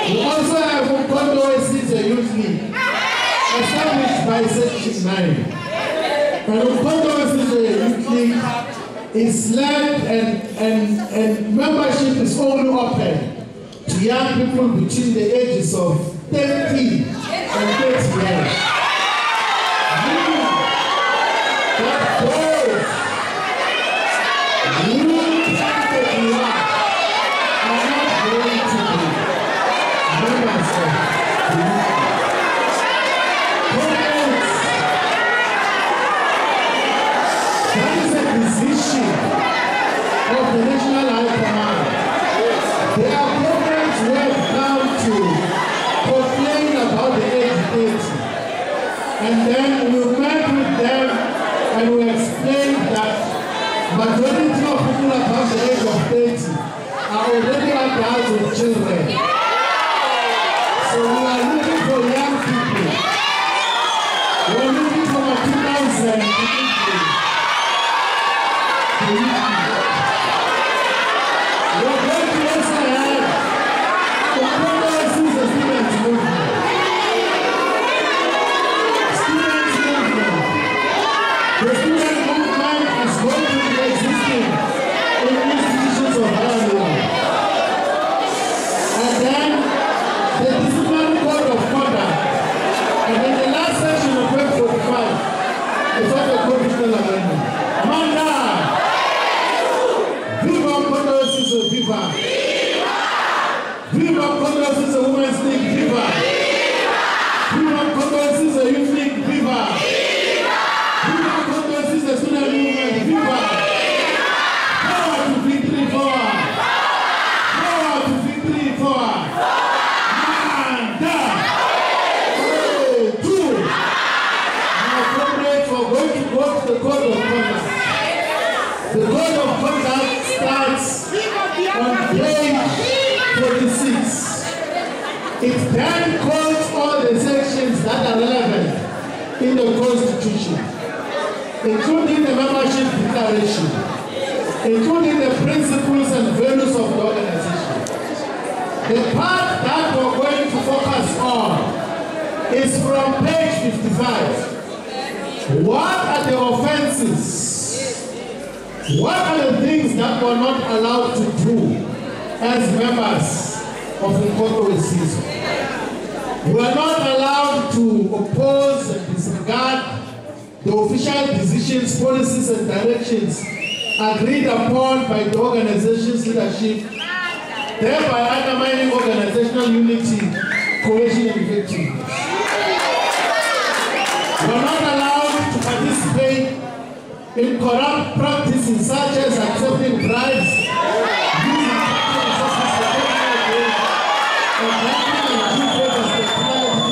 We also have Mkondo is a youth league established by Section 9. And Mkondo is a youth league is led and membership is only open to young people between the ages of 13 and 30 years. And then we met with them and we explained that majority of people above the age of 30 are already adults with children. So we are looking for young people. We are looking for a 2000 people. We are going to also have the progress is a student movement. The student movement is going to be existing in institutions of higher learning. And then the disciplinary code of conduct. And then the last section of page 45 is what the provincial amendment. Amanda! Viva Mkondo is a viva! Viva Mkondo is a women's league, viva! Viva Mkondo is a youth league, viva! The student movement, viva! Power to victory forward! Power to victory forward! Manda! Two! Now, comrades, we're going to go to the code of conduct. The code of conduct starts on page 46. It then calls all the sections that are relevant in the Constitution, including the membership declaration, including the principles and values of the organization. The part that we're going to focus on is from page 55. What are the offenses? What are the things that we're not allowed to do as members of the Mkondo season? We are not allowed to oppose and disregard the official decisions, policies, and directions agreed upon by the organization's leadership, thereby undermining organizational unity, cohesion, and effectiveness. We are not allowed to participate in corrupt practices such as accepting bribes, using resources for personal gain, and granting and giving favors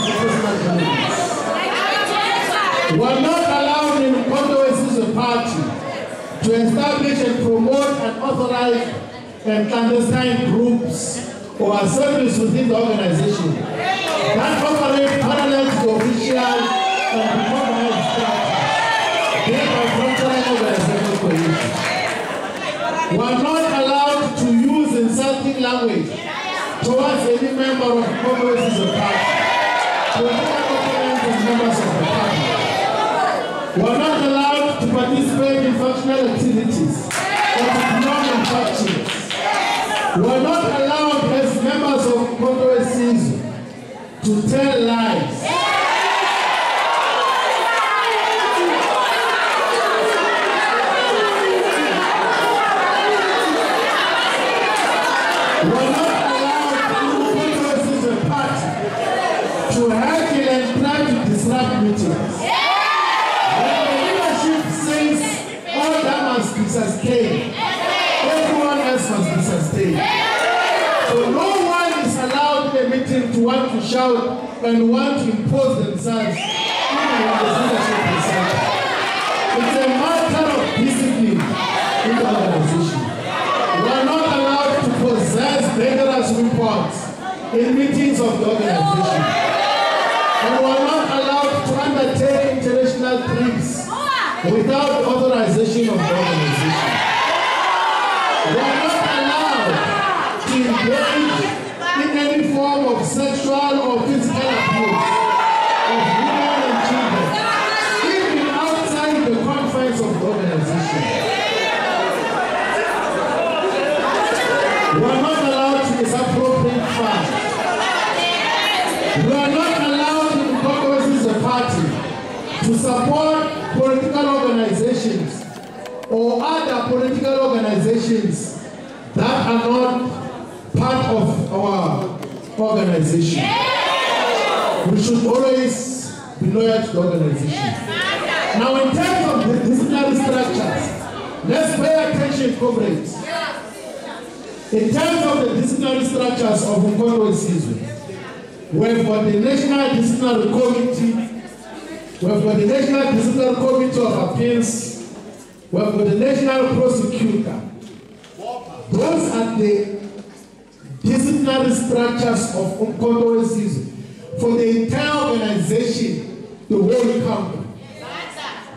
to personal communities. We are not allowed in Mkondo as a party to establish and promote and authorize and clandestine groups or assemblies within the organization that operate parallel to the official and recognized structure, thereby frontline organizational cohesion. We are not allowed to use insulting language towards any member of Mkondo as a party, to any opponents as members of the party. We are not allowed to participate in functional activities or to belong in factions. We are not allowed as members of Mkondo season to tell lies. We are not allowed in Mkondo season party to heckle and try to disrupt meetings. Must be sustained. Everyone else must be sustained. So no one is allowed in a meeting to want to shout and want to impose themselves even when the leadership is. It's a matter of discipline in the organization. We are not allowed to possess dangerous weapons in meetings of the organization. And we are not allowed to undertake international trips without authorization of the organization. We are not allowed to engage in any form of sexual or physical abuse of women and children, even outside the confines of the organization. We are not allowed to misappropriate funds. We are not allowed in Congress as a party to support political organizations or other political organizations that are not part of our organization. We should always be loyal to the organization. Now, in terms of the disciplinary structures, let's pay attention, comrades. In terms of the disciplinary structures of Mkondo Sizwe, we've got the National Disciplinary Committee, we've got the National Disciplinary Committee of Appeals, we've got the National Prosecutor. Those are the disciplinary structures of Mkondo Sizwe for the entire organization, the whole company.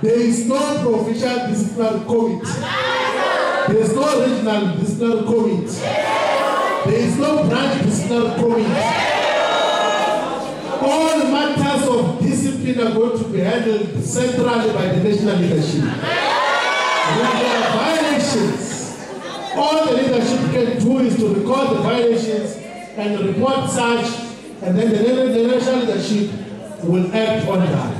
There is no provincial disciplinary committee. There is no regional disciplinary committee. There is no branch disciplinary committee. All matters of discipline are going to be handled centrally by the national leadership. When there are violations, all the leadership can do is to record the violations and report such, and then the national leadership will act on that.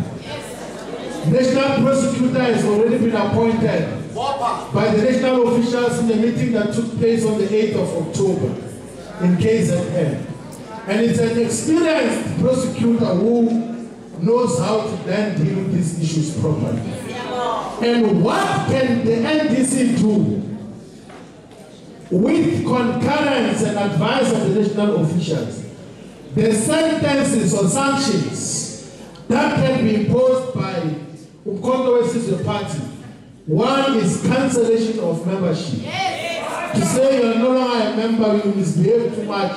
National prosecutor has already been appointed by the national officials in the meeting that took place on the 8th of October in KZN. And it's an experienced prosecutor who knows how to then deal with these issues properly. And what can the NDC do with concurrence and advice of the national officials? The sentences or sanctions that can be imposed by Mkondo Sizwe Party. One is cancellation of membership. To say you are no longer a member, you misbehave too much,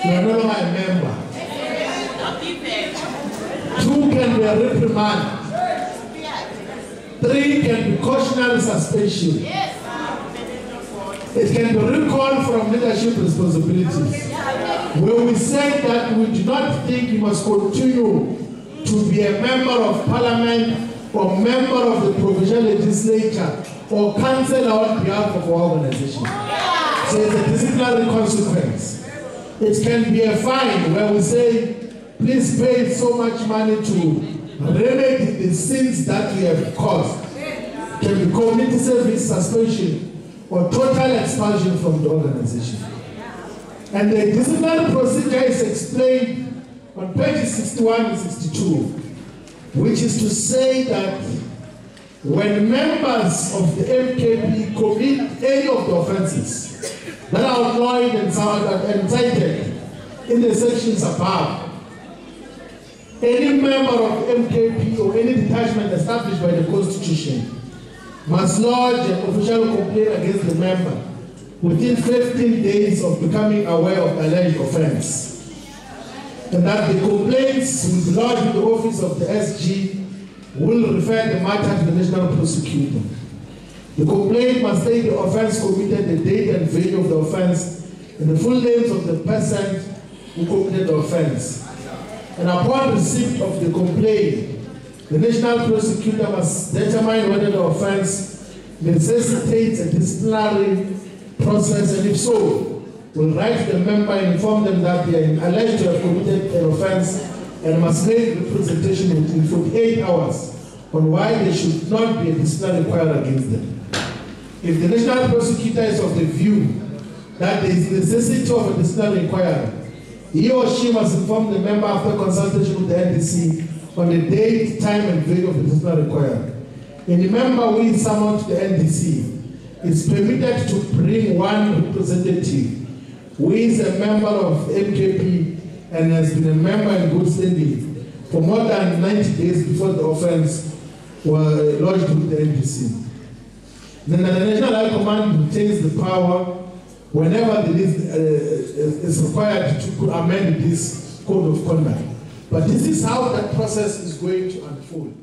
you are no longer a member. Two can be a reprimand. Three can be cautionary suspension. It can be recalled from leadership responsibilities. When we say that we do not think you must continue to be a member of parliament or member of the provincial legislature or councillor on behalf of our organization. So it's a disciplinary consequence. It can be a fine where we say, please pay so much money to remedy the sins that we have caused. It can be community service suspension or total expulsion from the organization. And the disciplinary procedure is explained on pages 61 and 62. Which is to say that when members of the MKP commit any of the offences that are outlined and cited in the sections above, any member of the MKP or any detachment established by the Constitution must lodge an official complaint against the member within 15 days of becoming aware of alleged offence. And that the complaints will be lodged in the office of the SG will refer the matter to the national prosecutor. The complaint must state the offence committed, the date and venue of the offence, and the full names of the person who committed the offence. And upon receipt of the complaint, the national prosecutor must determine whether the offence necessitates a disciplinary process, and if so, will write to the member and inform them that they are alleged to have committed an offence and must make representation within 48 hours on why there should not be a disciplinary inquiry against them. If the national prosecutor is of the view that there is necessity of a disciplinary inquiry, he or she must inform the member after consultation with the NDC on the date, time, and venue of the disciplinary inquiry. Any member who is summoned to the NDC is permitted to bring one representative who is a member of MKP and has been a member in good standing for more than 90 days before the offence was lodged with the NDC. Then the National High Command retains the power whenever there is required to amend this code of conduct. But this is how that process is going to unfold.